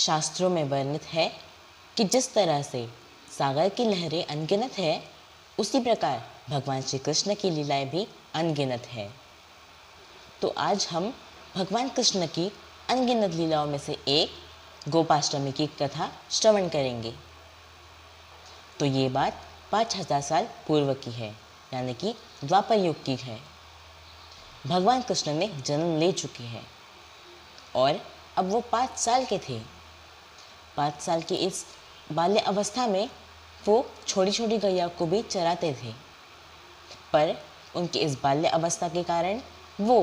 शास्त्रों में वर्णित है कि जिस तरह से सागर की लहरें अनगिनत है, उसी प्रकार भगवान श्री कृष्ण की लीलाएं भी अनगिनत है। तो आज हम भगवान कृष्ण की अनगिनत लीलाओं में से एक गोपाष्टमी की कथा श्रवण करेंगे। तो ये बात 5000 साल पूर्व की है, यानी कि द्वापर युग की है। भगवान कृष्ण ने जन्म ले चुके हैं और अब वो 5 साल के थे। 5 साल की इस बाल्य अवस्था में वो छोटी छोटी गैया को भी चराते थे, पर उनकी इस बाल्य अवस्था के कारण वो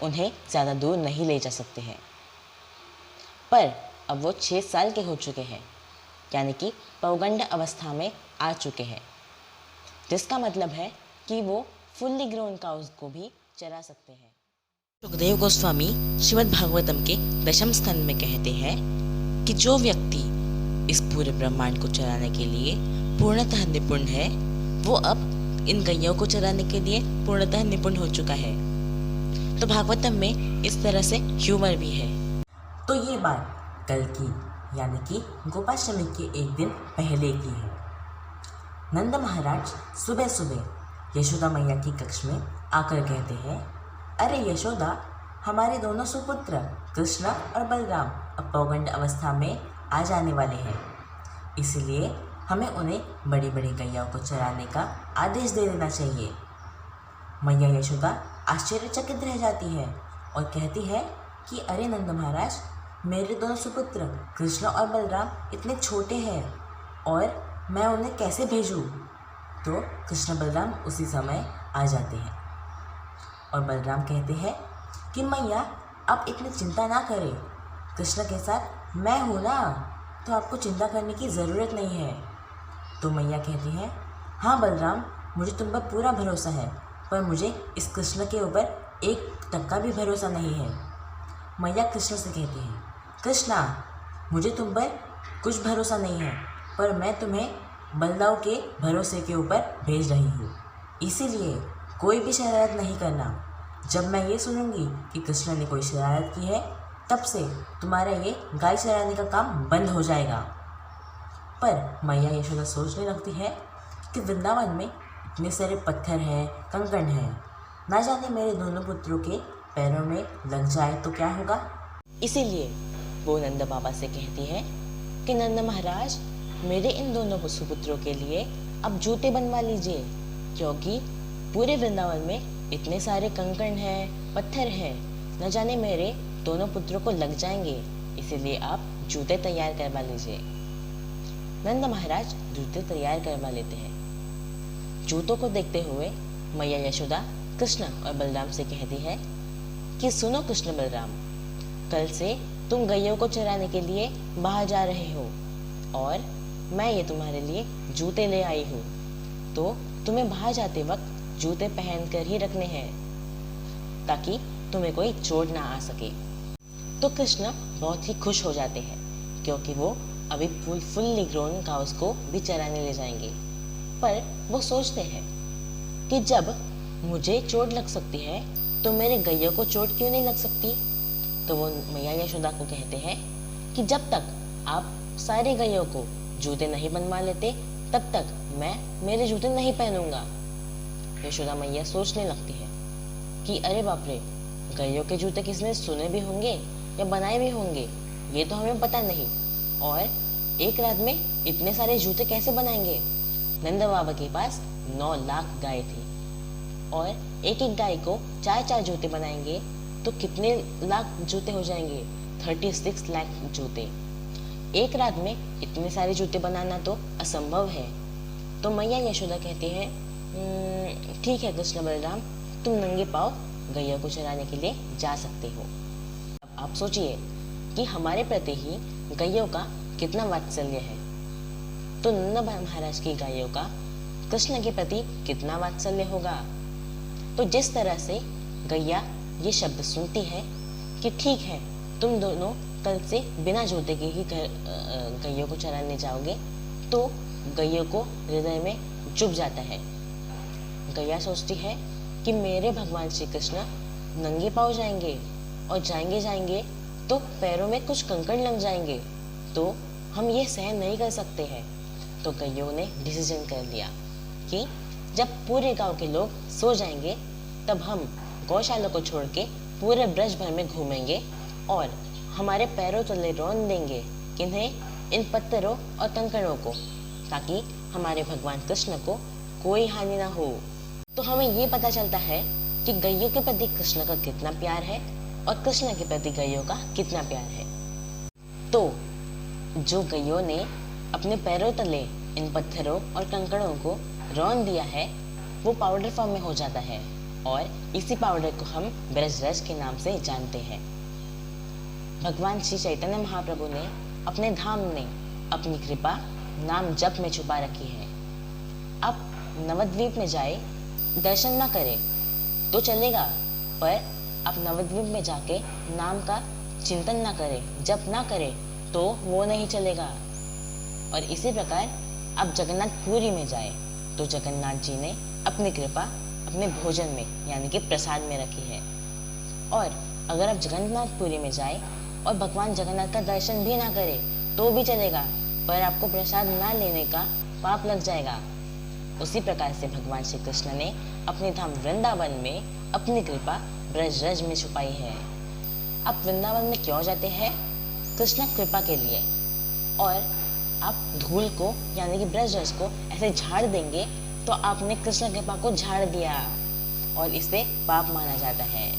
उन्हें ज़्यादा दूर नहीं ले जा सकते हैं। पर अब वो 6 साल के हो चुके हैं, यानी कि पौगंड अवस्था में आ चुके हैं, जिसका मतलब है कि वो फुल्ली ग्रोन काउस को भी चरा सकते हैं। सुखदेव गोस्वामी श्रीमद् भागवतम के 10वें स्कंद में कहते हैं कि जो व्यक्ति इस पूरे ब्रह्मांड को चराने के लिए पूर्णतः निपुण है, वो अब इन गैयों को चराने के लिए पूर्णतः निपुण हो चुका है। तो भागवतम में इस तरह से ह्यूमर भी है। तो ये बात कल की, यानी कि गोपाष्टमी के एक दिन पहले की है। नंद महाराज सुबह सुबह यशोदा मैया की कक्ष में आकर कहते हैं, अरे यशोदा, हमारे दोनों सुपुत्र कृष्ण और बलराम अब पौगंड अवस्था में आ जाने वाले हैं, इसलिए हमें उन्हें बड़ी बड़ी गैयाओं को चराने का आदेश दे देना चाहिए। मैया यशोदा आश्चर्यचकित रह जाती है और कहती है कि अरे नंद महाराज, मेरे दोनों सुपुत्र कृष्ण और बलराम इतने छोटे हैं और मैं उन्हें कैसे भेजूं? तो कृष्ण बलराम उसी समय आ जाते हैं और बलराम कहते हैं कि मैया, आप इतनी चिंता ना करें, कृष्ण के साथ मैं हूँ ना, तो आपको चिंता करने की ज़रूरत नहीं है। तो मैया कहती हैं, हाँ बलराम, मुझे तुम पर पूरा भरोसा है, पर मुझे इस कृष्ण के ऊपर 1 टक्का भी भरोसा नहीं है। मैया कृष्ण से कहती हैं, कृष्णा, मुझे तुम पर कुछ भरोसा नहीं है, पर मैं तुम्हें बलदाव के भरोसे के ऊपर भेज रही हूँ, इसीलिए कोई भी शरारत नहीं करना। जब मैं ये सुनूंगी कि कृष्ण ने कोई शरारत की है, तब से तुम्हारा ये गाय चराने का काम बंद हो जाएगा। पर मैया यशोदा सोचने लगती है कि वृंदावन में इतने सारे पत्थर हैं, कंकड़ हैं, ना जाने मेरे दोनों पुत्रों के पैरों में लग जाए तो क्या होगा। इसीलिए वो नंद बाबा से कहती है कि नंद महाराज, मेरे इन दोनों सुपुत्रों के लिए अब जूते बनवा लीजिए, क्योंकि पूरे वृंदावन में इतने सारे कंकड़ हैं, पत्थर हैं, न जाने मेरे दोनों पुत्रों को लग जाएंगे, इसीलिए आप जूते तैयार करवा लीजिए। नंद महाराज जूते तैयार करवा लेते हैं। जूतों को देखते हुए मैया यशोदा कृष्ण और बलराम से कहती है कि सुनो कृष्ण बलराम, कल से तुम गैयों को चराने के लिए बाहर जा रहे हो और मैं ये तुम्हारे लिए जूते ले आई हूँ, तो तुम्हें बाहर जाते वक्त जूते पहन कर ही रखने हैं ताकि तुम्हें कोई चोट ना आ सके। तो कृष्ण बहुत ही खुश हो जाते हैं, क्योंकि वो अभी फुल्ली ग्रोन काउस को भी चराने ले जाएंगे। पर वो सोचते हैं कि जब मुझे चोट लग सकती है, तो मेरे गैयों को चोट क्यों नहीं लग सकती। तो वो मैया यशोदा को कहते हैं कि जब तक आप सारे गैयों को जूते नहीं बनवा लेते, तब तक मैं मेरे जूते नहीं पहनूंगा। यशोदा मैया सोचने लगती है कि अरे बाप रे, गैयों के जूते किसने सुने भी होंगे या बनाए भी होंगे, ये तो हमें पता नहीं, और एक रात में इतने सारे जूते कैसे बनाएंगे। नंद बाबा के पास 9 लाख गाय थी और एक एक गाय को 4-4 जूते बनाएंगे तो कितने लाख जूते हो जाएंगे? 36 लाख जूते। एक रात में इतने सारे जूते बनाना तो असंभव है। तो मैया यशोदा कहती है, ठीक है कृष्ण बलराम, तुम नंगे पाँव गैया को चराने के लिए जा सकते हो। अब आप सोचिए कि हमारे प्रति ही गैयों का कितना वात्सल्य है, तो नंद महाराज की गायों का कृष्ण के प्रति कितना वात्सल्य होगा। तो जिस तरह से गैया ये शब्द सुनती है कि ठीक है, तुम दोनों कल से बिना जूते के ही गैयों को चराने जाओगे, तो गैयों को हृदय में चुभ जाता है। गैया सोचती है कि मेरे भगवान श्री कृष्ण नंगे पाँव जाएंगे और जाएंगे तो पैरों में कुछ कंकड़ लग जाएंगे, तो हम ये सहन नहीं कर सकते हैं। तो कईयों ने डिसीजन कर लिया कि जब पूरे गांव के लोग सो जाएंगे तब हम गौशाला को छोड़ के पूरे ब्रज भर में घूमेंगे और हमारे पैरों तले रौंद देंगे किन्हें, इन पत्थरों और कंकड़ों को, ताकि हमारे भगवान कृष्ण को कोई हानि ना हो। तो हमें ये पता चलता है कि गैयों के प्रति कृष्ण का कितना प्यार है और कृष्ण के प्रति गैयों का कितना प्यार है। तो जो गैयों ने अपने पैरों तले इन पत्थरों और कंकड़ों को रौंद दिया है वो पाउडर फॉर्म में हो जाता है और इसी पाउडर को हम ब्रजरज के नाम से जानते हैं। भगवान श्री चैतन्य महाप्रभु ने अपने धाम में अपनी कृपा नाम जप में छुपा रखी है। आप नवद्वीप में जाए, दर्शन ना करें तो चलेगा, पर आप नवद्वीप में जाके नाम का चिंतन ना करें, जप ना करें तो वो नहीं चलेगा। और इसी प्रकार आप जगन्नाथपुरी में जाए तो जगन्नाथ जी ने अपनी कृपा अपने भोजन में यानी कि प्रसाद में रखी है। और अगर आप जगन्नाथपुरी में जाए और भगवान जगन्नाथ का दर्शन भी ना करें तो भी चलेगा, पर आपको प्रसाद ना लेने का पाप लग जाएगा। उसी प्रकार से भगवान श्री कृष्ण ने अपने धाम वृंदावन में अपनी कृपा ब्रजरज में छुपाई है। आप वृंदावन में क्यों जाते हैं? कृष्ण कृपा के लिए। और आप धूल को यानी कि ब्रजरज को ऐसे झाड़ देंगे तो आपने कृष्ण कृपा को झाड़ दिया और इसे पाप माना जाता है।